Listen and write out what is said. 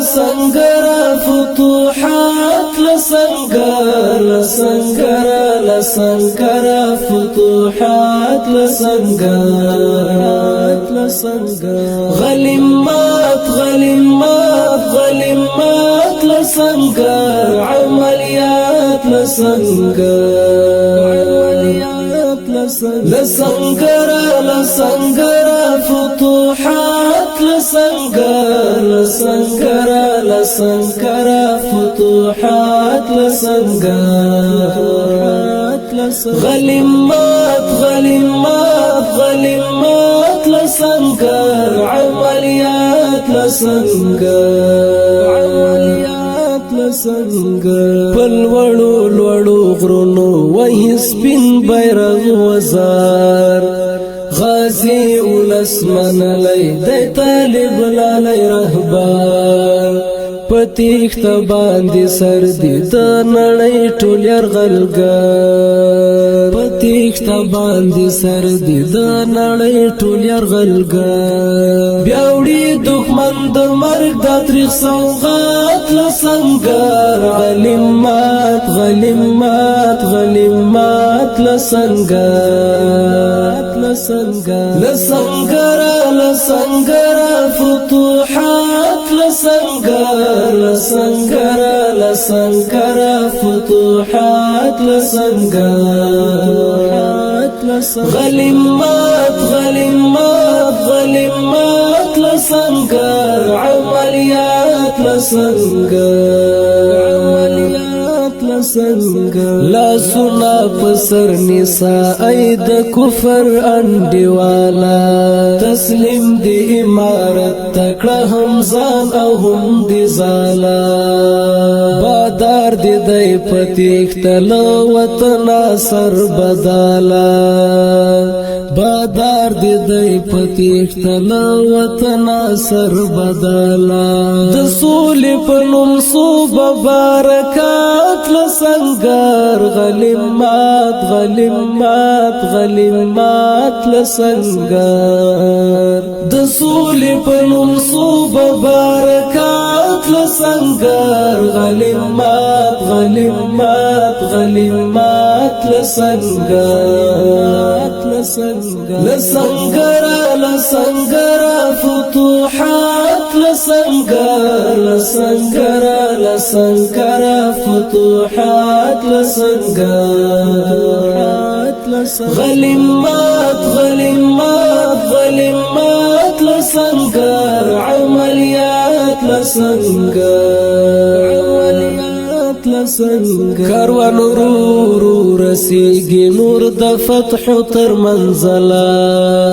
لسنگر فتوحات لسنگر لسنگر لسنگر فتوحات لسنگر غلمات غلمات غلمات لسنگر عملیات لسنگر لسنگر لسنگر فتوحات لسنگر لسنگر لسنگر فتوحات لسنگر غلمات غلمات غلمات لسنگر عملیات لسنگر پل وړو لوړو غرونو وهي سپین بیرغ وزار غازی ولس منلی دی طالب لالی رهبر پتیخت باندې سر دی د نړۍ ټول یرغلګر پتیخت باندې سر دی د نړۍ ټول یرغلګر بیاوړي دښمن د مرګ د تاریخ سوغات لسنگر غلمات غلمات غلمات لسنگر لسنگر لسنگر فتوحات لسنگر لسنگر لسنگر فتوحات لسنگر غلمات غلمات غلمات لسنگر عملیات لسنگر لا سنا پسر نساء د کفر انډیوالا تسلیم دی امارت تکړه هم ځان او هم دی زالا بادار دی دی پتیختل وطن سر بدالا بادار دی دی پتیختل وطن سر بدالا د سولې په نوم صوب برکات لسنگر غلمات غلمات غلمات لسنگر د سولې په نوم صوب برکات لسنگر غلمات غلمات غلمات لسنگر لسنگر لسنگر فتوحات لسنگر لسنگر لسنگر فتوحات لسنگر غلمات غلمات غلمات لسنگر عملیات لسنگر کاروان رو رسیږي نور د فتح تر منزله